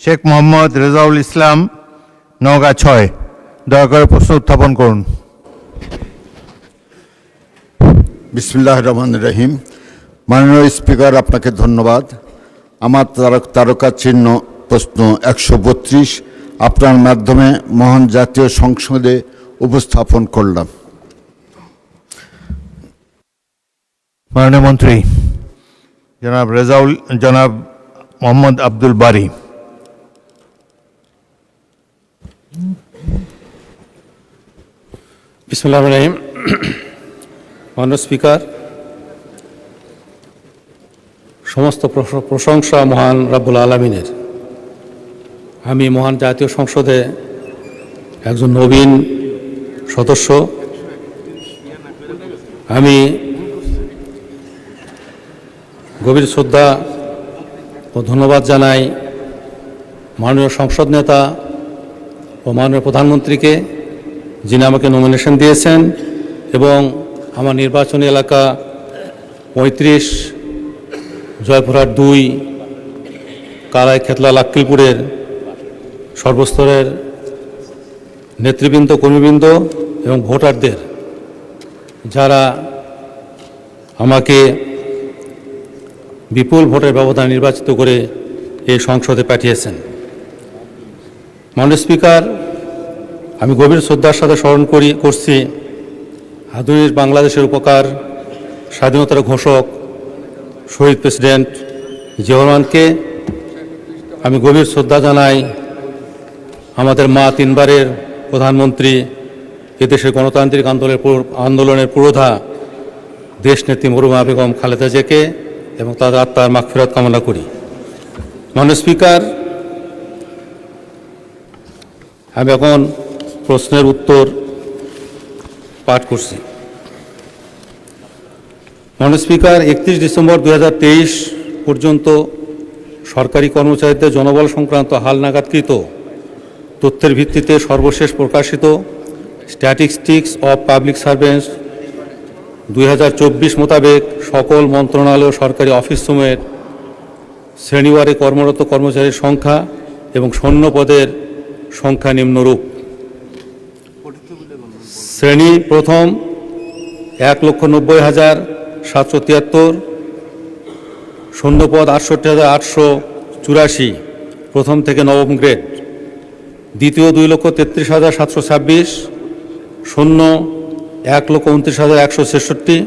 শেখ মোহাম্মদ রেজাউল ইসলাম, নওগাঁ ৬। দয়া করে প্রশ্ন উত্থাপন করুন। বিসমিল্লাহির রহমানির রহিম। মাননীয় স্পিকার, আপনাকে ধন্যবাদ। আমার তারকা চিহ্ন প্রশ্ন ১৩২ আপনার মাধ্যমে মহান জাতীয় সংসদে উপস্থাপন করলাম। মাননীয় মন্ত্রী জনাব মোহাম্মদ আব্দুল বারী। বিসমিল্লাহির রহমানির রহিম। মাননীয় স্পিকার, সমস্ত প্রশংসা মহান রাব্বুল আলামিনের। আমি মহান জাতীয় সংসদে একজন নবীন সদস্য। আমি গভীর শ্রদ্ধা ও ধন্যবাদ জানাই মাননীয় সংসদ নেতা ও মাননীয় প্রধানমন্ত্রীকে, যিনি আমাকে নমিনেশন দিয়েছেন এবং আমার নির্বাচনী এলাকা ৩৫, জয়পুরহাট ২, কালাই, খেতলা, লাক্কিলপুরের সর্বস্তরের নেতৃবৃন্দ, কর্মীবৃন্দ এবং ভোটারদের, যারা আমাকে বিপুল ভোটের ব্যবধানে নির্বাচিত করে এই সংসদে পাঠিয়েছেন। মাননীয় স্পিকার, আমি গভীর শ্রদ্ধার সাথে স্মরণ করছি আধুনিক বাংলাদেশের উপকার স্বাধীনতার ঘোষক শহীদ প্রেসিডেন্ট জিয়াউর রহমানকে। আমি গভীর শ্রদ্ধা জানাই আমাদের মা, তিনবারের প্রধানমন্ত্রী, এদেশের গণতান্ত্রিক আন্দোলনের পুরোধা দেশনেত্রী মরহুমা বেগম খালেদা জিয়াকে এবং তাদের আত্মার মাগফিরাত কামনা করি। মাননীয় স্পিকার, আমি এখন প্রশ্নের উত্তর পাঠ করছি। মাননীয় স্পিকার, ৩১ ডিসেম্বর ২০২৩ পর্যন্ত সরকারি কর্মচারীদের জনবল সংক্রান্ত হালনাগাদকৃত তথ্যের ভিত্তিতে সর্বশেষ প্রকাশিত স্ট্যাটিস্টিক্স অফ পাবলিক সার্ভেন্টস ২০২৪ মোতাবেক সকল মন্ত্রণালয় ও সরকারি অফিসসমূহের শ্রেণীওয়ারে কর্মরত কর্মচারীর সংখ্যা এবং শূন্য পদের সংখ্যা নিম্নরূপ। শ্রেণী প্রথম ১,৯০,৭৭৩, শূন্যপদ ৬৮,৮৮৪, প্রথম থেকে নবম গ্রেড। দ্বিতীয় ২,৩৩,৭২৬, শূন্য ১,২৯,১৬৬,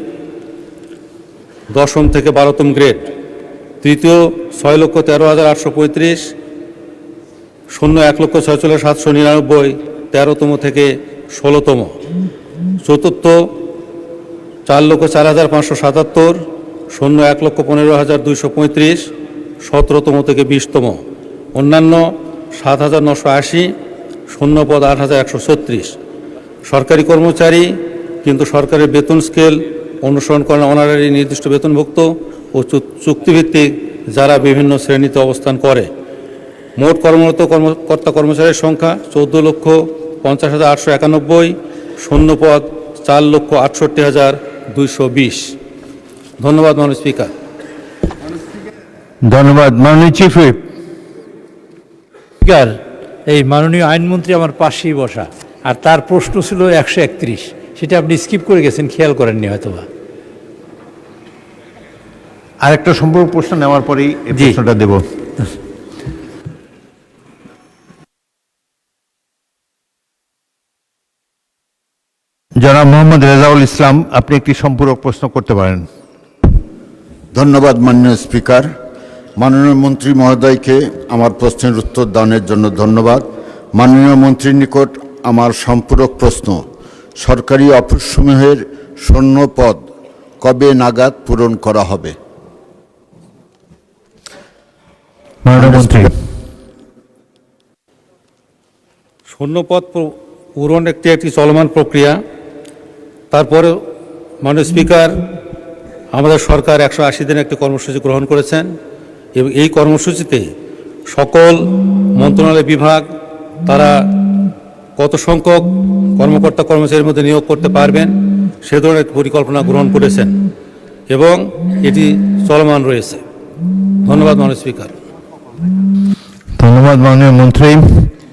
দশম থেকে ১২তম গ্রেড। তৃতীয় ৬,১৩,৮৩৫, শূন্য ১,৪৬,৭৯৯, ১৩তম থেকে ১৬তম। চতুর্থ ৪,০৪,৫৭৭, শূন্য ১,১৫,২৩৫, ১৭তম থেকে ২০তম। অন্যান্য ৭,৯৮০, শূন্য পদ ৮,১৩৬। সরকারি কর্মচারী কিন্তু সরকারের বেতন স্কেল অনুসরণ করেন অনারারি নির্দিষ্ট বেতনভুক্ত ও চুক্তিভিত্তিক, যারা বিভিন্ন শ্রেণীতে অবস্থান করে। মোট কর্মরত কর্তা কর্মচারীর সংখ্যা ১৪,৫০,৮৯১, শূন্যপদ ৪,৬৮,২২০। ধন্যবাদ মাননীয় স্পিকার। ধন্যবাদ। মাননীয় চিফ হুইপ। স্পিকার, এই মাননীয় আইনমন্ত্রী আমার পাশেই বসা, আর তার প্রশ্ন ছিল ১৩১, সেটা আপনি স্কিপ করে গেছেন, খেয়াল করেননি হয়তোবা। আরেকটা সম্পূর্ণ প্রশ্ন নেওয়ার পরেই এই প্রশ্নটা দেব। জনাব মোহাম্মদ রেজাউল ইসলাম, আপনি একটি সম্পূরক প্রশ্ন করতে পারেন। ধন্যবাদ মাননীয় স্পিকার। মাননীয় মন্ত্রী মহোদয়কে আমার প্রশ্নের উত্তর দানের জন্য ধন্যবাদ। মাননীয় মন্ত্রীর নিকট আমার সম্পূরক প্রশ্ন, সরকারি অফিসসমূহের শূন্য পদ কবে নাগাদ পূরণ করা হবে? মাননীয় মন্ত্রী। শূন্যপদ পূরণ একটি চলমান প্রক্রিয়া। তারপরে মাননীয় স্পিকার, আমাদের সরকার ১৮০ দিনের একটি কর্মসূচি গ্রহণ করেছেন এবং এই কর্মসূচিতে সকল মন্ত্রণালয় বিভাগ তারা কত সংখ্যক কর্মকর্তা কর্মচারীর মধ্যে নিয়োগ করতে পারবেন সে ধরনের পরিকল্পনা গ্রহণ করেছেন এবং এটি চলমান রয়েছে। ধন্যবাদ মাননীয় স্পিকার। ধন্যবাদ মাননীয় মন্ত্রী।